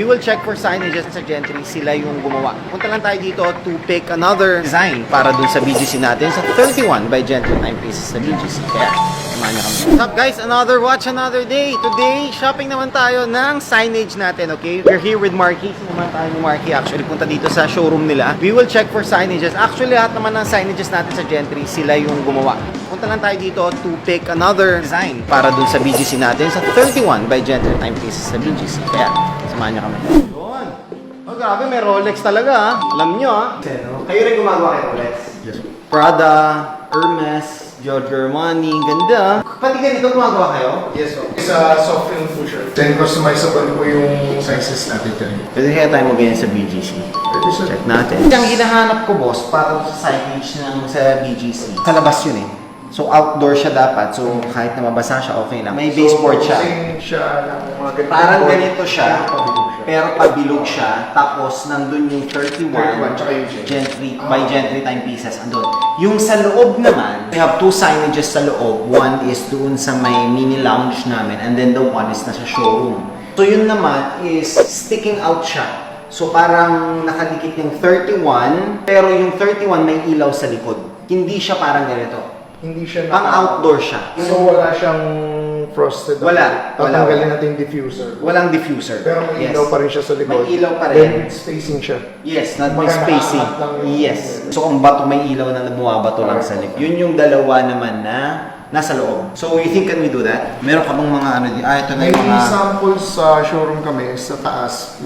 We will check for signages sa Gentry. Sila yung gumawa. Punta lang tayo dito to pick another design para dun sa BGC natin sa 31 by Gentry timepieces sa BGC. Kaya, samahan niyo kami. What's up guys? Another watch, another day. Today, shopping naman tayo ng signage natin, okay? We're here with Marky. Sinaman tayo ni Marky. Actually, punta dito sa showroom nila. We will check for signages. Actually, lahat naman ng signages natin sa Gentry, sila yung gumawa. Punta lang tayo dito to pick another design para dun sa BGC natin sa 31 by Gentry timepieces sa BGC. Kaya, samahan niyo kami. Yun! Oh, grabe, may Rolex talaga ha. Alam nyo ha. Kayo rin gumagawa kay Rolex? Yes. Prada, Hermes, Giorgio Armani, ganda. Pati ganito gumagawa kayo? Yes, po. Sa soft film po siya. Then customizable po yung sizes natin dyan. Pwede kaya tayo mag-ganyan sa BGC. Pwede siya. Check natin. Ang hinahanap ko boss, para sa signage ng sa BGC. Sa labas yun eh. So outdoor siya dapat. So kahit na mabasa siya, okay lang. May baseboard siya. Same siya ng mga ganito. Parang ganito siya, Pabilog siya. pero pabilog siya. Tapos nandun yung 31 tsaka yung Gentry by Gentry timepieces. Andun. Yung sa loob naman, we have two signages sa loob. One is doon sa may mini lounge namin and then the one is nasa showroom. So yun naman is sticking out siya. So parang nakadikit yung 31, pero yung 31 may ilaw sa likod. Hindi siya parang ganito. Hindi siya Pang outdoor siya. So wala siyang frosted. Wala. Tatanggalin natin yung diffuser. Walang diffuser. Pero may ilaw pa rin siya sa likod. May ilaw pa rin. Then with spacing siya. Yes, not may Maganda spacing. angat lang yung- Yes. So kung bato may ilaw na bumabato lang sa likod. Yun yung dalawa naman na nasa loob. So you think can we do that? Meron ka bang mga ano di? Ito na May yung mga... samples sa showroom kami sa taas,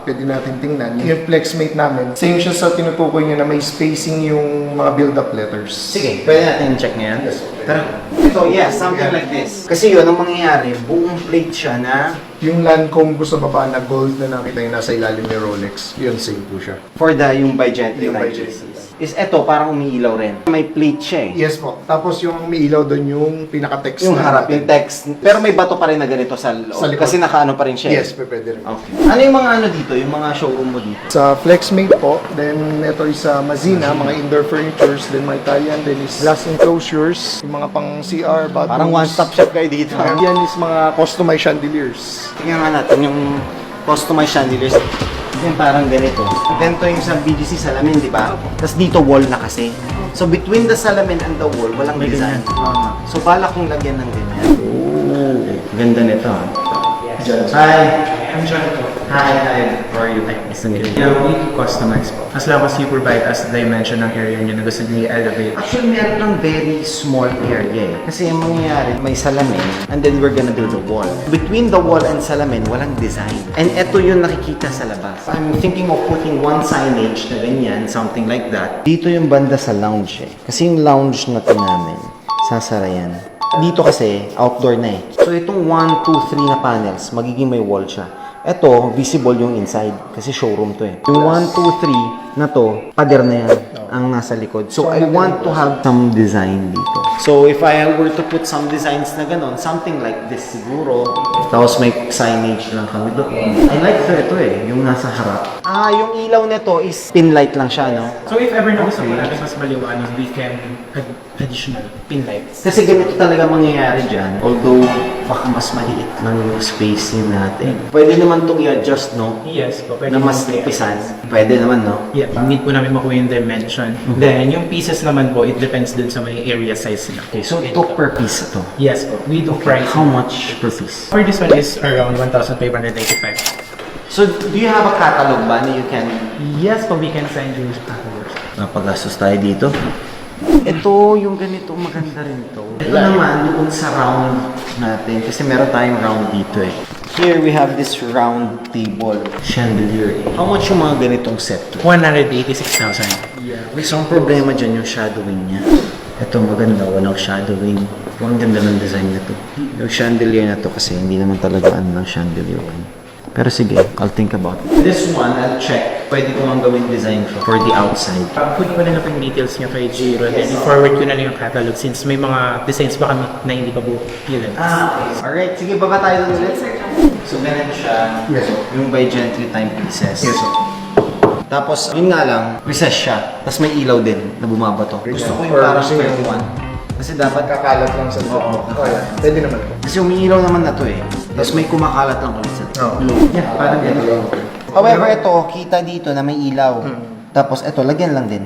pwede natin tingnan. Yung Flexmate namin, same siya sa tinutukoy niya na may spacing yung mga build-up letters. Sige, pwede natin check ngayon. Yes, okay. Tara. So yeah, something like this. Kasi yun, ang mangyayari, buong plate siya na Yung Lancome ko sa baba na gold na nakita yung nasa ilalim ni Rolex, yun same po siya. for the yung by Gentry Yung by timepieces. Is eto, parang umiilaw rin. May plate siya eh. Yes po. Tapos yung may ilaw doon yung pinaka-text Yung na harap, natin. yung text. Pero may bato pa rin na ganito sa loob. Sa likod. Kasi nakaano pa rin siya. eh. Yes, pwede rin. Okay. Ano yung mga ano dito? Yung mga showroom mo dito? Sa Flexmate po, then ito is sa Mazina, mga indoor furnitures, then mga Italian, then is glass enclosures, yung mga pang CR, bathrooms. Parang one-stop shop kayo dito. Yan is mga customized chandeliers. Tingnan nga natin yung customized chandeliers. Yan parang ganito. Ganito yung sa BGC salamin, di ba? Tapos dito wall na kasi. So between the salamin and the wall, walang design. So balak kong lagyan ng ganyan. Oh, ganda nito. Hi! I'm Jonathan. Hi! How are you? Nice to meet you. Yeah, we customize po. As long as you provide us the dimension ng area nyo na gusto nyo i-elevate. Actually, meron ng very small area eh. Kasi yung mangyayari, may salamin, and then we're gonna build a wall. Between the wall and salamin, walang design. And eto yung nakikita sa labas. I'm thinking of putting one signage na ganyan, something like that. Dito yung banda sa lounge eh. Kasi yung lounge na to namin, sasara yan. Dito kasi, outdoor na eh. So itong 1, 2, 3 na panels, magiging may wall siya. Ito, visible yung inside kasi showroom to eh. Yung 1, 2, 3 na to, pader na yan ang nasa likod. So I want to have some design dito. So if I were to put some designs na ganon, something like this siguro. Tapos may signage lang kami doon. I like ito eh, yung nasa harap. Ah, yung ilaw nito is pin light lang siya, no? So if ever na gusto mo natin mas maliwanag, we can add additional pin lights. Kasi ganito talaga mangyayari dyan. Although, baka mas maliit lang yung spacing natin. Pwede naman itong i-adjust, no? Yes po. Pwede Na mas mo- tipisan. Pwede naman, no? Yeah, need po namin makuha yung dimension. Then, yung pieces naman po, it depends dun sa may area size nila. Okay, so ito per piece ito. Yes po. We do price. How much per piece? For this one is around 1,585. So, do you have a catalog ba na you can... Yes po, we can send you catalogs. Napagastos tayo dito. Ito, yung ganito, maganda rin ito. Ito naman, doon sa round natin. Kasi meron tayong round dito eh. Here, we have this round table chandelier. How much yung mga ganitong set? 186,000. Yeah. So, ang problema dyan yung shadowing niya. Ito maganda, walang shadowing. Ang ganda ng design na to. Yung chandelier na to kasi hindi naman talaga ano ng chandelier. Pero sige, I'll think about it. This one, I'll check. Pwede ko mang gawin design for the outside. Put ko na lang yung details niya kay Jiro, then i-forward ko na lang yung catalog since may mga designs pa kami na hindi pa po yun. Okay. Alright, sige, baba tayo doon ulit. So, ganito siya. Yes, sir. Yung by Gentry timepieces. Yes, sir. Tapos, yun nga lang, recess siya. Tapos may ilaw din na bumabato. Gusto ko yung Or parang kasi yung- 31. Kasi dapat Kakalat lang sa loob. Oo. Oh, yeah. Pwede naman po. Kasi umiilaw naman na to eh. Tapos may kumakalat lang ulit sa Oo. loob. Yeah, parang ganun. However, ito, kita dito na may ilaw. Tapos ito, lagyan lang din.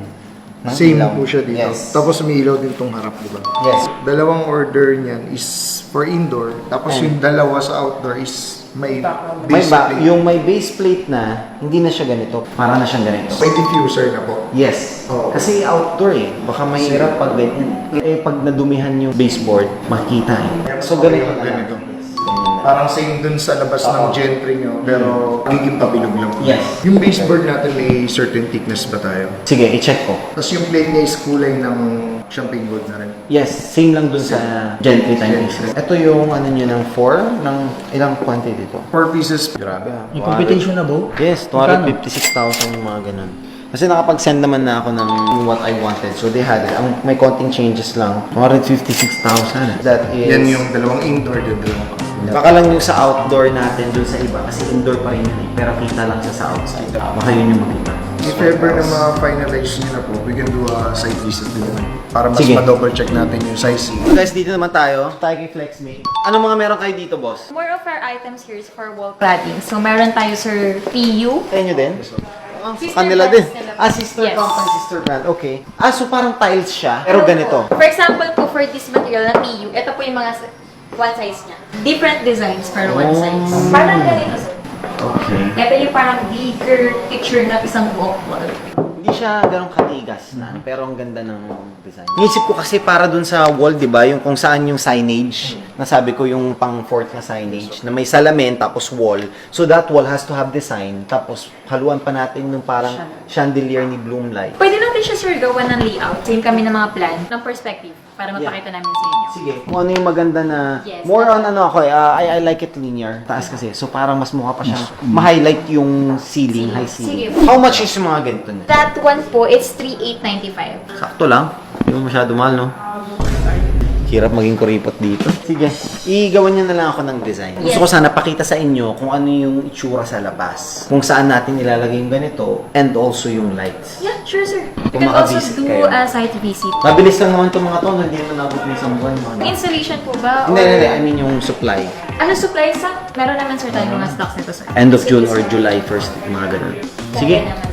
ng Same ilaw. po siya dito. Yes. Tapos umiilaw din itong harap, di ba? Yes. Dalawang order niyan is for indoor. Tapos yung dalawa sa outdoor is may May base ba, plate. yung may base plate na, hindi na siya ganito. Para na siyang ganito. May diffuser na po. Yes. Oo. Kasi outdoor eh. Baka mahirap pag ganyan. Eh, pag nadumihan yung baseboard, makikita eh. So, ganito na lang. Ganito. Yes. Ganyan na. Parang same dun sa labas ng gentry nyo, pero magiging pabilog lang. Yes. Yung baseboard natin may certain thickness ba tayo? Sige, i-check ko. Tapos yung plate niya is kulay ng champagne gold na rin. Yes, same lang dun sa Gentry Timepiece. Ito yung ano nyo ng 4, ng ilang quantity dito? 4 pieces. Grabe ah. Yung computation na ba? Yes, 256,000 yung mga ganun. Kasi nakapag-send naman na ako ng what I wanted. So they had it. Ang may konting changes lang. 256,000. That is... Yan yung dalawang indoor, yung dalawang outdoor. Baka lang yung sa outdoor natin dun sa iba. Kasi indoor pa rin yun eh. Pero kita lang siya sa outside. Baka yun yung mag-iba. If ever na ma-finalize nyo na po, we can do a site visit din naman. Para mas Sige. ma-double check natin yung sizing. So guys, dito naman tayo. Tayo kay FlexMate. Anong mga meron kayo dito, boss? More of our items here is for wall cladding. So, meron tayo, sir, PU. Sa inyo din? Sister Kanila brands din. nila po. Ah, sister Yes. company, sister brand. Okay. Ah, so parang tiles siya. Pero ganito. For example po, for this material na PU, ito po yung mga one size niya. Different designs for one Oh. size. Parang ganito, sir. Okay. Ito yung parang bigger picture na isang buong wall. Hindi siya ganong katigas na, pero ang ganda ng design. Inisip ko kasi para dun sa wall, di ba, yung kung saan yung signage, nasabi ko yung pang fourth na signage, na may salamin tapos wall. So that wall has to have design, tapos haluan pa natin yung parang chandelier ni Bloomlight. Pwede natin siya, sir, gawa ng layout. Same kami ng mga plan, ng perspective, para mapakita namin sa inyo. Sige. Kung ano yung maganda na, Yes. more on ano ako, I like it linear. Taas kasi. So parang mas mukha pa siyang ma-highlight yung ceiling, high ceiling. Sige. How much is yung mga ganito na? That one po, it's 3,895. Sakto lang. Hindi mo masyado mahal, no? Hirap maging kuripot dito. Sige, igawan niyo na lang ako ng design. Gusto ko sana pakita sa inyo kung ano yung itsura sa labas. Kung saan natin ilalagay yung ganito and also yung lights. Yeah, sure, sir. Kung You can also makavisit do kayo. a site visit. Mabilis lang naman itong mga to, hindi naman nabot ng isang buwan. Mga Installation po ba? Hindi, hindi, I mean yung supply. Ano supply sa? Meron naman, sir, tayo mga stocks nito, sir. End of June Sige, or sir. July 1st, mga ganun. Sige, Meron naman,